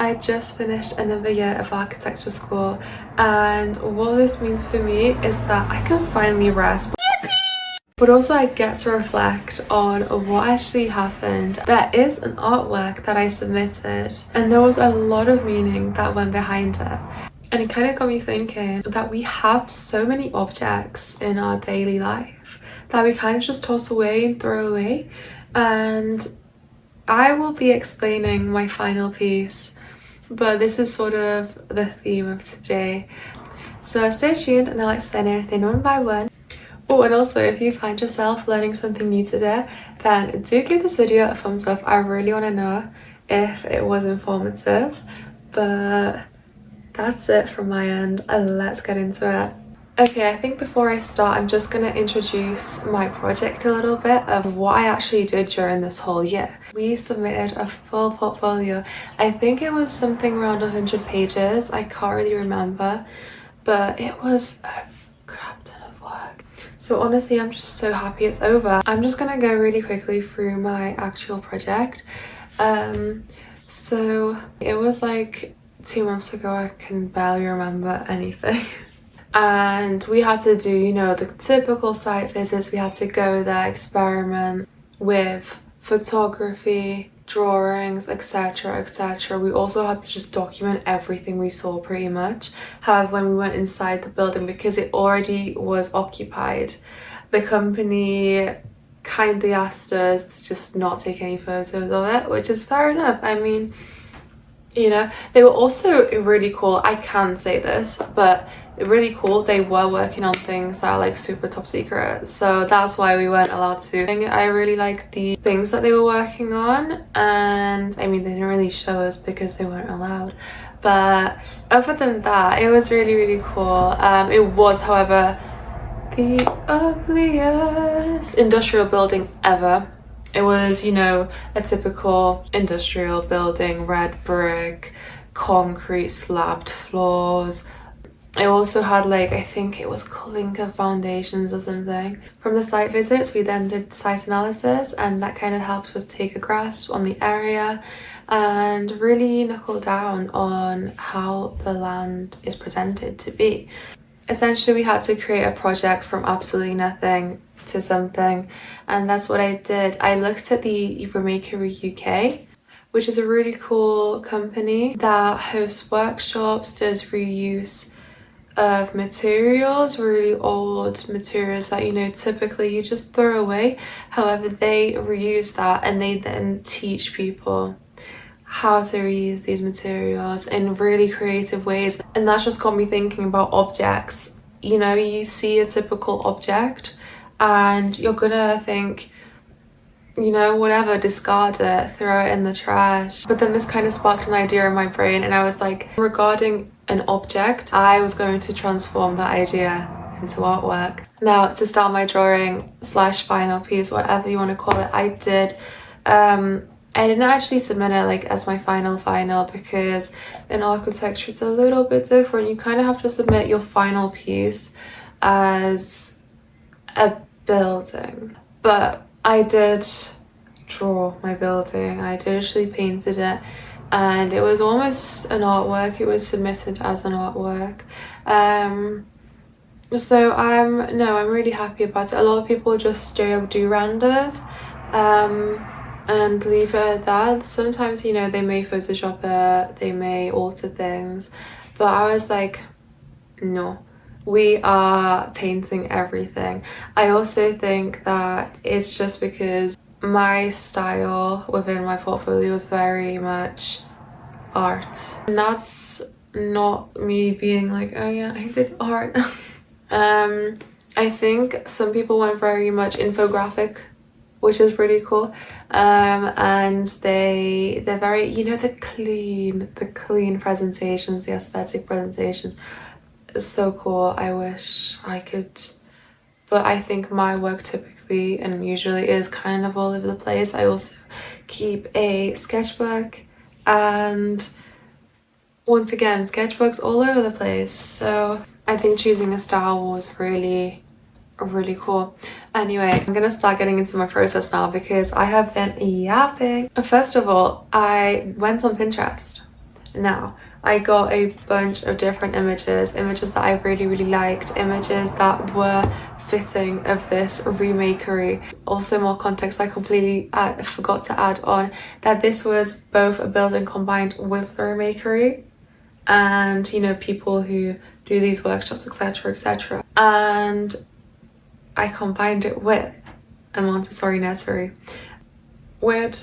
I just finished another year of architecture school, and what this means for me is that I can finally rest, but also I get to reflect on what actually happened. There is an artwork that I submitted, and there was a lot of meaning that went behind it. And it kind of got me thinking that we have so many objects in our daily life that we kind of just toss away and throw away. And I will be explaining my final piece, but this is sort of the theme of today. So stay tuned and I'll explain everything one by one. Oh, and also if you find yourself learning something new today, then do give this video a thumbs up. I really want to know if it was informative. But that's it from my end. Let's get into it. Okay, I think before I start, I'm just going to introduce my project a little bit of what I actually did during this whole year. We submitted a full portfolio. I think it was something around 100 pages. I can't really remember, but it was a crap ton of work. So honestly, I'm just so happy it's over. I'm just going to go really quickly through my actual project. So it was like 2 months ago. I can barely remember anything. And we had to do, you know, the typical site visits. We had to go there, experiment with photography, drawings, etc, etc. We also had to just document everything we saw pretty much. However, when we went inside the building, because it already was occupied, the company kindly asked us to just not take any photos of it, which is fair enough. I mean, you know, they were also really cool. I can say this, but really cool. They were working on things that are like super top secret, so that's why we weren't allowed to. I really liked the things that they were working on, and I mean, they didn't really show us because they weren't allowed, but other than that, it was really cool. It was, however, the ugliest industrial building ever. It was, you know, a typical industrial building, red brick, concrete slabbed floors. It also had, like, I think it was clinker foundations or something. From the site visits, we then did site analysis, and that kind of helped us take a grasp on the area and really knuckle down on how the land is presented to be. Essentially, we had to create a project from absolutely nothing to something, and that's what I did. I looked at the Remakery UK, which is a really cool company that hosts workshops, does reuse of materials, really old materials that, you know, typically you just throw away. However, they reuse that, and they then teach people how to reuse these materials in really creative ways. And that's just got me thinking about objects. You know, you see a typical object and you're gonna think, you know, whatever, discard it, throw it in the trash. But then this kind of sparked an idea in my brain, and I was like, regarding an object, I was going to transform that idea into artwork. Now, to start my drawing slash final piece, whatever you want to call it, I did I didn't actually submit it like as my final because in architecture it's a little bit different. You kind of have to submit your final piece as a building. But I did draw my building. I did actually painted it, and it was almost an artwork. It was submitted as an artwork. So I'm really happy about it. A lot of people just do renders and leave it at that. Sometimes, you know, they may Photoshop it, they may alter things, but I was like, no, we are painting everything. I also think that it's just because my style within my portfolio is very much art, and that's not me being like, oh yeah, I did art. I think some people went very much infographic, which is pretty cool, and they're very, you know, the clean presentations, the aesthetic presentations is so cool. I wish I could, but I think my work typically and usually is kind of all over the place. I also keep a sketchbook, and once again, sketchbooks all over the place, so I think choosing a style was really cool. Anyway, I'm gonna start getting into my process now because I have been yapping. First of all, I went on Pinterest Now, I got a bunch of different images that I really liked, images that were fitting of this remakery. Also, more context, I completely forgot to add on that this was both a building combined with the remakery and, you know, people who do these workshops, etc, etc. And I combined it with a Montessori nursery. Weird,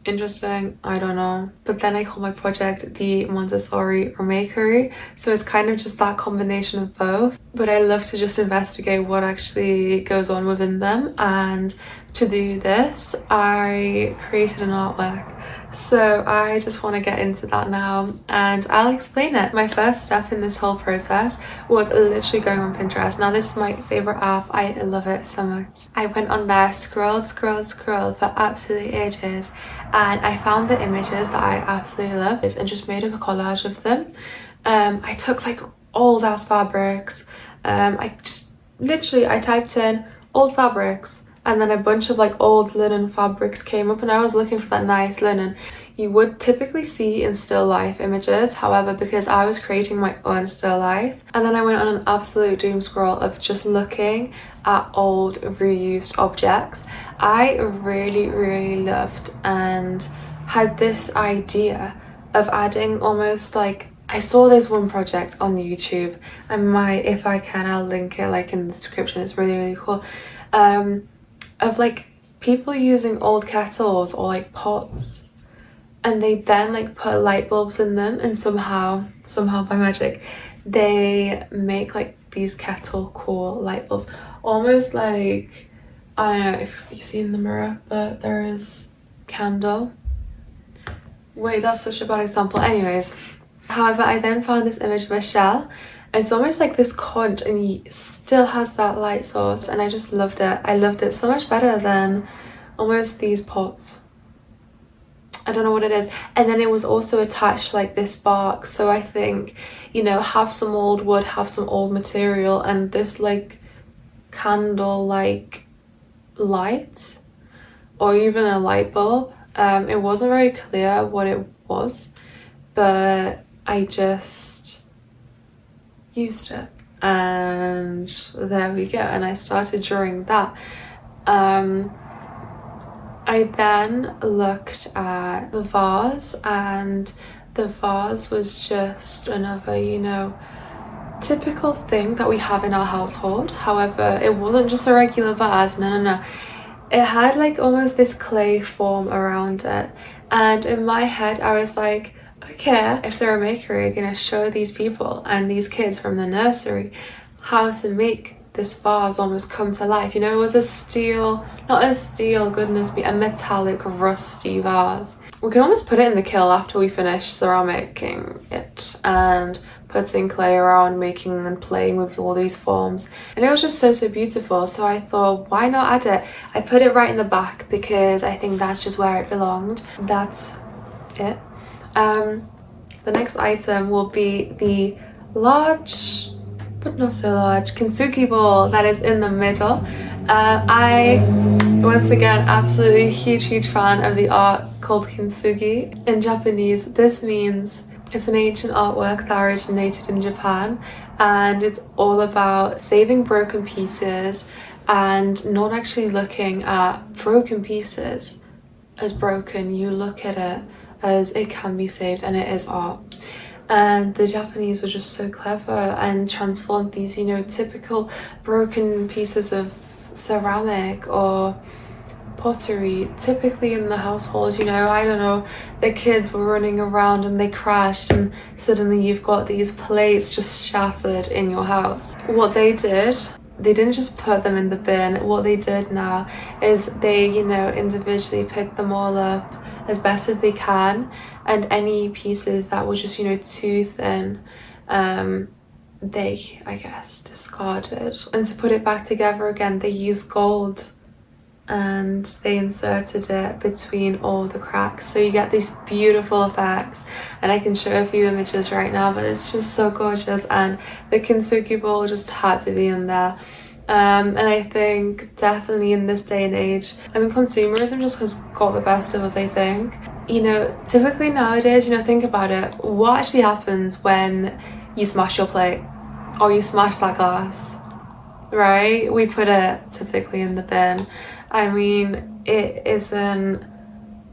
interesting, I don't know. But then I call my project the Montessori Remakery, so it's kind of just that combination of both. But I love to just investigate what actually goes on within them, and to do this I created an artwork. So I just want to get into that now and I'll explain it. My first step in this whole process was literally going on Pinterest. Now this is my favorite app, I love it so much. I went on there, scrolled for absolutely ages, and I found the images that I absolutely love and just made up a collage of them. I took like old ass fabrics. I typed in old fabrics, and then a bunch of like old linen fabrics came up, and I was looking for that nice linen you would typically see in still life images. However, because I was creating my own still life, and then I went on an absolute doom scroll of just looking at old reused objects, I really loved and had this idea of adding almost like, I saw this one project on YouTube, and if I can, I'll link it like in the description, it's really cool, of like people using old kettles or like pots, and they then like put light bulbs in them, and somehow by magic they make like these kettle cool light bulbs, almost like, I don't know if you see in the mirror, but there is candle. Wait, that's such a bad example. Anyways, however, I then found this image of a shell. It's almost like this conch, and it still has that light source, and I just loved it. I loved it so much better than almost these pots. I don't know what it is. And then it was also attached like this bark, so I think, you know, have some old wood, have some old material, and this like candle like light, or even a light bulb. It wasn't very clear what it was, but I just used it, and there we go. And I started drawing that. I then looked at the vase, and the vase was just another, you know, typical thing that we have in our household. However, it wasn't just a regular vase, no. It had like almost this clay form around it, and in my head I was like, okay, if they're a maker, you're gonna show these people and these kids from the nursery how to make this vase almost come to life. You know, it was a steel, not a steel, goodness me, a metallic rusty vase. We can almost put it in the kiln after we finish ceramicing it and putting clay around, making and playing with all these forms, and it was just so beautiful. So I thought, why not add it? I put it right in the back because I think that's just where it belonged. That's it. The next item will be the large but not so large kintsugi bowl that is in the middle. I, once again, absolutely huge fan of the art called Kinsugi. In Japanese, this means it's an ancient artwork that originated in Japan, and it's all about saving broken pieces and not actually looking at broken pieces as broken. You look at it as it can be saved, and it is art. And the Japanese were just so clever and transformed these, you know, typical broken pieces of ceramic or pottery, typically in the household, you know, I don't know, the kids were running around and they crashed, and suddenly you've got these plates just shattered in your house. What they did, they didn't just put them in the bin. What they did now is they, you know, individually picked them all up as best as they can, and any pieces that were just, you know, too thin, they, I guess, discarded. And to put it back together again, they used gold and they inserted it between all the cracks, so you get these beautiful effects. And I can show a few images right now, but it's just so gorgeous, and the kintsugi bowl just had to be in there. And I think definitely in this day and age, I mean, consumerism just has got the best of us, I think. you know, typically nowadays, you know, think about it, what actually happens when you smash your plate or you smash that glass, right? We put it typically in the bin. I mean, it isn't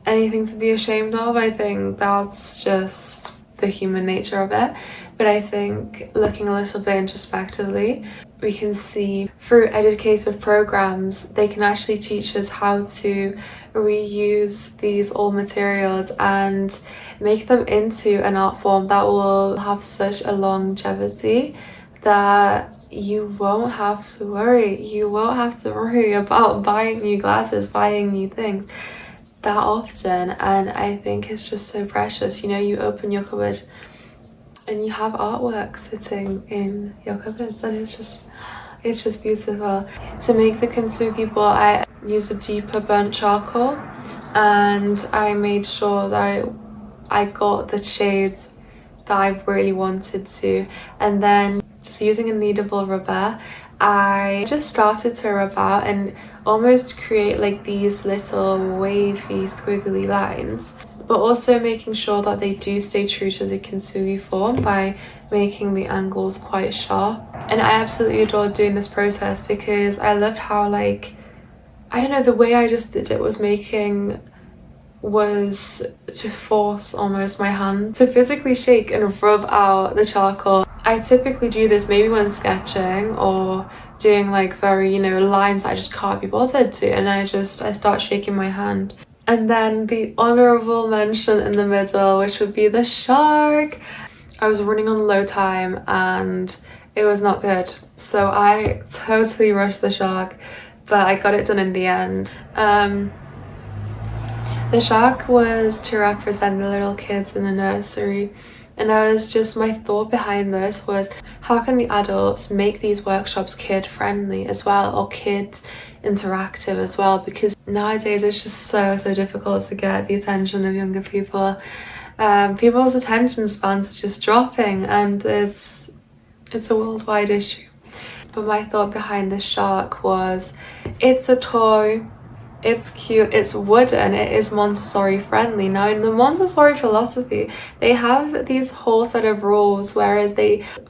anything to be ashamed of. I think that's just the human nature of it. But I think looking a little bit introspectively, we can see through educative programs, they can actually teach us how to reuse these old materials and make them into an art form that will have such a longevity that you won't have to worry. You won't have to worry about buying new glasses, buying new things that often. And I think it's just so precious. You know, you open your cupboard and you have artwork sitting in your cupboards, and it's just beautiful. To make the kintsugi bowl, I used a deeper burnt charcoal, and I made sure that I got the shades that I really wanted to, and then just using a kneadable rubber, I just started to rub out and almost create like these little wavy squiggly lines, but also making sure that they do stay true to the kintsugi form by making the angles quite sharp. And I absolutely adored doing this process because I loved how, like, I don't know, the way I just did it was to force almost my hand to physically shake and rub out the charcoal. I typically do this maybe when sketching or doing like very, you know, lines that I just can't be bothered to, and I start shaking my hand. And then the honorable mention in the middle, which would be the shark. I was running on low time and it was not good, so I totally rushed the shark, but I got it done in the end. The shark was to represent the little kids in the nursery, and my thought behind this was, how can the adults make these workshops kid friendly as well, or kid interactive as well, because nowadays it's just so difficult to get the attention of younger people. People's attention spans are just dropping, and it's a worldwide issue. But my thought behind the shark was, it's a toy, it's cute, it's wooden, it is Montessori friendly. Now in the Montessori philosophy, they have these whole set of rules, whereas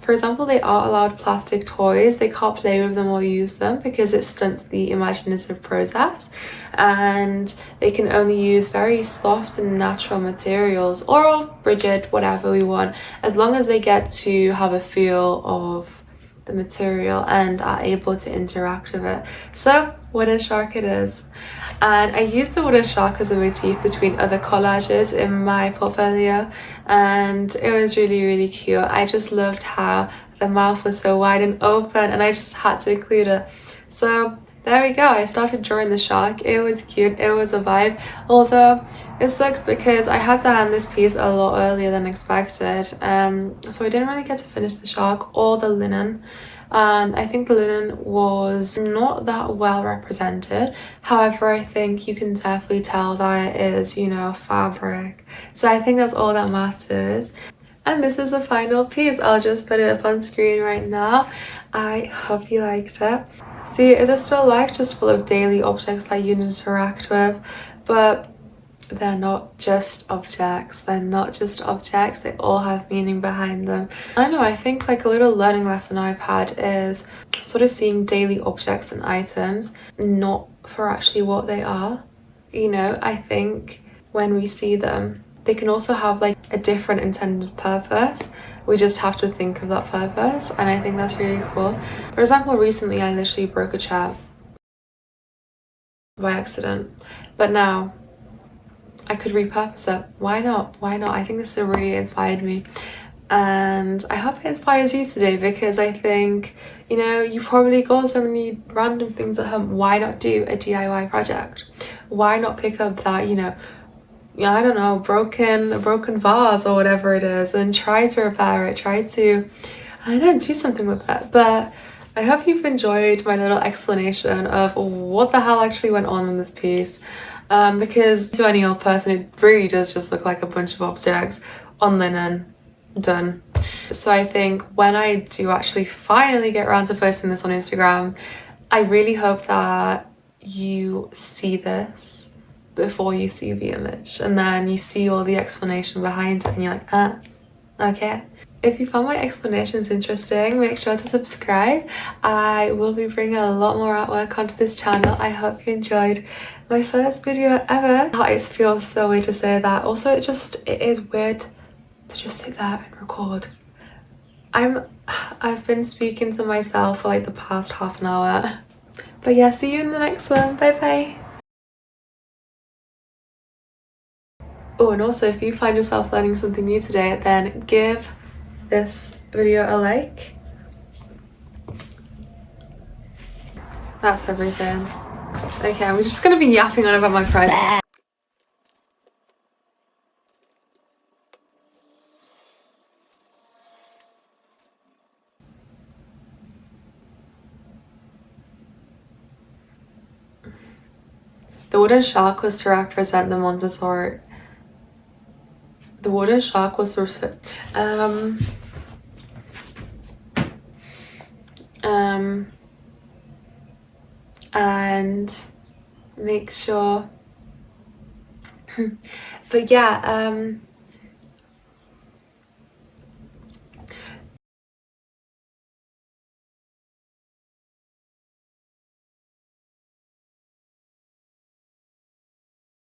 for example, they are allowed plastic toys. They can't play with them or use them because it stunts the imaginative process, and they can only use very soft and natural materials, or rigid, whatever we want, as long as they get to have a feel of the material and are able to interact with it. So wooden shark it is. And I used the wooden shark as a motif between other collages in my portfolio, and it was really cute. I just loved how the mouth was so wide and open, and I just had to include it. So there we go, I started drawing the shark. It was cute, it was a vibe, although it sucks because I had to hand this piece a lot earlier than expected, so I didn't really get to finish the shark or the linen, and I think the linen was not that well represented. However, I think you can definitely tell that it is, you know, fabric, so I think that's all that matters. And this is the final piece. I'll just put it up on screen right now. I hope you liked it. See, it's a still life just full of daily objects that you interact with, but they're not just objects. They're not just objects. They all have meaning behind them. I know, I think like a little learning lesson I've had is sort of seeing daily objects and items not for actually what they are. You know, I think when we see them, they can also have like a different intended purpose. We just have to think of that purpose, and I think that's really cool. For example, recently I literally broke a chair by accident, but now I could repurpose it. Why not? I think this has really inspired me, and I hope it inspires you today, because I think, you know, you've probably got so many random things at home. Why not do a DIY project? Why not pick up that, you know, I don't know, a broken vase or whatever it is, and try to repair it, try to, I don't know, do something with it. But I hope you've enjoyed my little explanation of what the hell actually went on in this piece, because to any old person it really does just look like a bunch of objects on linen, done. So I think when I do actually finally get around to posting this on Instagram, I really hope that you see this before you see the image, and then you see all the explanation behind it and you're like, ah, okay. If you found my explanations interesting, make sure to subscribe. I will be bringing a lot more artwork onto this channel. I hope you enjoyed my first video ever. It feels so weird to say that. Also, it is weird to just sit there and record. I've been speaking to myself for like the past half an hour. But yeah, see you in the next one. Bye bye. Oh, and also if you find yourself learning something new today, then give this video a like. That's everything. Okay, I'm just gonna be yapping on about my project. The wooden shark was to represent the Montessori. The wooden shark was to and make sure but yeah,